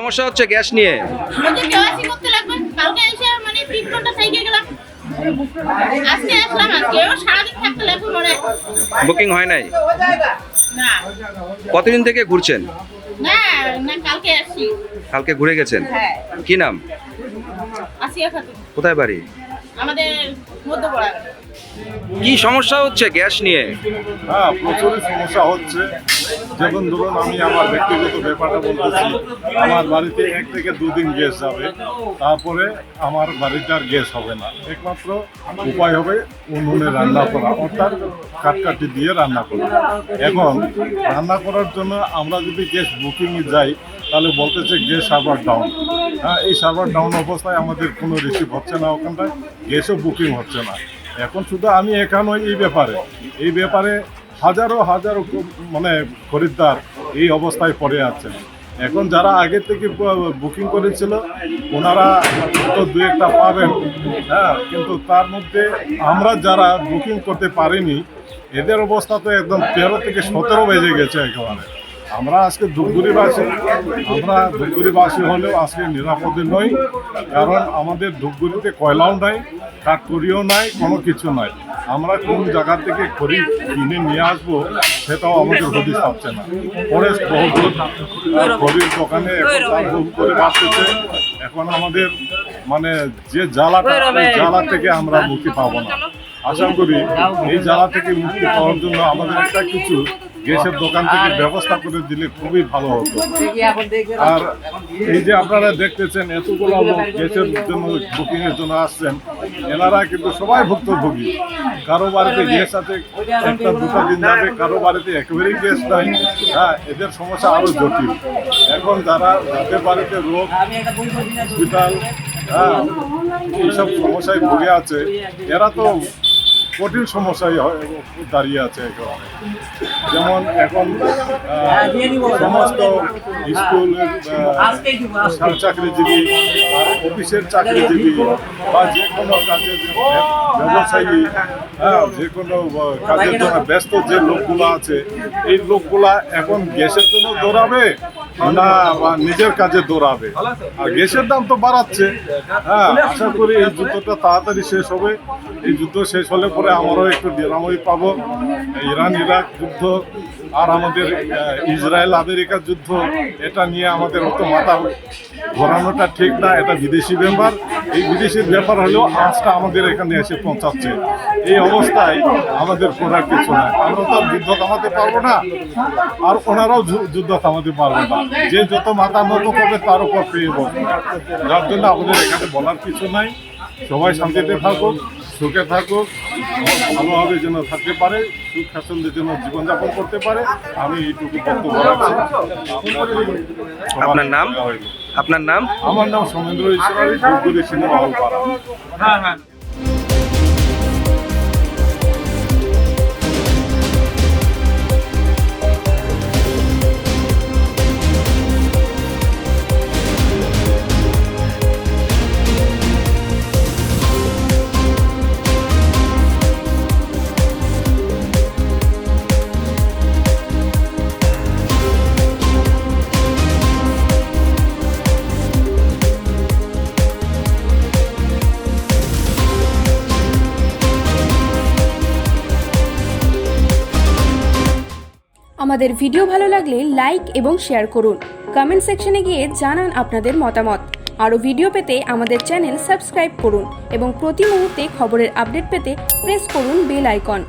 সমস্যা হচ্ছে গ্যাস নিয়ে? বলতে কেওয়াইসি করতে লাগবে, কালকে এসে মানে 3 ঘন্টা থেকে গেলাম, আজকে আসলাম, আজকেও সারাদিন থাকতে লাগবে মনে বুকিং হয় নাই? না কতদিন থেকে ঘুরছেন? না না কালকে আসছি। কালকে ঘুরে গেছেন? হ্যাঁ কি নাম? আসিয়া খাতুন, কোথায় বাড়ি? আমাদের মধ্যপাড়া। কি সমস্যা হচ্ছে গ্যাস নিয়ে? হ্যাঁ, প্রচুরই সমস্যা হচ্ছে। যেমন ধরুন, আমি আমার ব্যক্তিগত ব্যাপারটা বলতেছি, আমার বাড়িতে 1 থেকে 2 দিন গ্যাস যাবে, তারপরে আমার বাড়িতে আর গ্যাস হবে না। একমাত্র উপায় হবে উনুনে রান্না করা, অর্থাৎ কাঠকাঠি দিয়ে রান্না করা। এখন রান্না করার জন্য আমরা যদি গ্যাস বুকিংয়ে যাই, তাহলে বলতেছে গ্যাস সার্ভার ডাউন। হ্যাঁ, এই সার্ভার ডাউন অবস্থায় আমাদের কোনো রিসিভ হচ্ছে না, ওখানটায় গ্যাসও বুকিং হচ্ছে না। এখন শুধু আমি এখানে এই ব্যাপারে হাজারো মানে খরিদ্দার এই অবস্থায় পড়ে আছেন। এখন যারা আগে থেকে বুকিং করেছিল ওনারা তো 2-1টা পাবেন, হ্যাঁ, কিন্তু তার মধ্যে আমরা যারা বুকিং করতে পারিনি এদের অবস্থা তো একদম 13 থেকে 17 বেজে গেছে একেবারে। আমরা আজকে ধূপগুড়িবাসী হলেও আজকে নিরাপদে নই, কারণ আমাদের ধূপগুড়িতে কয়লাও নাই, কাঠখড়িও নাই, কোনো কিছু নাই। আমরা কোন জায়গা থেকে খড়ি কিনে নিয়ে আসবো সেটাও আমাদের হদিস পাচ্ছে না। পরে খড়ির দোকানে এখন করে বাঁচতেছে। এখন আমাদের মানে যে জ্বালা থেকে আমরা মুক্তি পাবো না। আশা করি এই জ্বালা থেকে মুক্তি পাওয়ার জন্য আমাদের একটা কিছু গ্যাসের দোকান থেকে ব্যবস্থা করে দিলে খুবই ভালো হতো। আর এই যে আপনারা দেখতেছেন এতগুলো লোক গ্যাসের জন্য বুকিংয়ের জন্য আসছেন, এনারা কিন্তু সবাই ভুক্তভোগী। কারো বাড়িতে গ্যাস আছে 1-2টা দিন যাবে, কারো বাড়িতে একেবারেই গ্যাস নাই। হ্যাঁ, এদের সমস্যা আরও জটিল। এখন যাদের বাড়িতে রোগ, হসপিটাল, হ্যাঁ, এইসব সমস্যায় ভুগে আছে, এরা তো কঠিন সমস্যায় দাঁড়িয়ে আছে একেবারে। যেমন এখন সমস্ত স্কুলের চাকরিজীবী, অফিসের চাকরিজীবী বা যে কোনো কাজের ব্যবসায়ী, হ্যাঁ, যে কোনো কাজের জন্য ব্যস্ত যে লোকগুলো আছে, এই লোকগুলা এখন গ্যাসের জন্য দৌড়াবে না বা নিজের কাজে দৌড়াবে। আর গ্যাসের দাম তো বাড়াচ্ছে। হ্যাঁ, আশা করি এই যুদ্ধটা তাড়াতাড়ি শেষ হবে। এই যুদ্ধ শেষ হলে পরে আমরাও একটু নিরাময় পাবো। ইরান ইরাক যুদ্ধ আর আমাদের ইসরায়েল আমেরিকার যুদ্ধ, এটা নিয়ে আমাদের অত মাথা ঘোরানোটা ঠিক না। এটা বিদেশি ব্যাপার। এই বিদেশি ব্যাপার হলেও আজটা আমাদের এখানে এসে পৌঁছাচ্ছে। এই অবস্থায় আমাদের করার কিছু নাই। আমরা তো যুদ্ধ থামাতে পারবো না, আর ওনারাও যুদ্ধ থামাতে পারবে না। যে যত মাথা নত করবে তার উপর পেয়ে বসবে। যার জন্য আমাদের এখানে বলার কিছু নাই। সবাই শান্তিতে থাকুক, সুখে থাকুক, ভালোভাবে যেন থাকতে পারে, সুখ স্বাচ্ছন্দ্যের জন্য জীবনযাপন করতে পারে। আমি এইটুকু বক্তব্য রাখছি। আপনার নাম? আপনার নাম? আমার নাম সৌমেন্দ্র ঈশ্বরী, ধূপগুড়ি সিনেমা হল পাড়া। আমাদের ভিডিও ভালো লাগলে লাইক এবং শেয়ার করুন। কমেন্ট সেকশনে গিয়ে জানান আপনাদের মতামত। আরও ভিডিও পেতে আমাদের চ্যানেল সাবস্ক্রাইব করুন এবং প্রতি মুহূর্তে খবরের আপডেট পেতে প্রেস করুন বেল আইকন।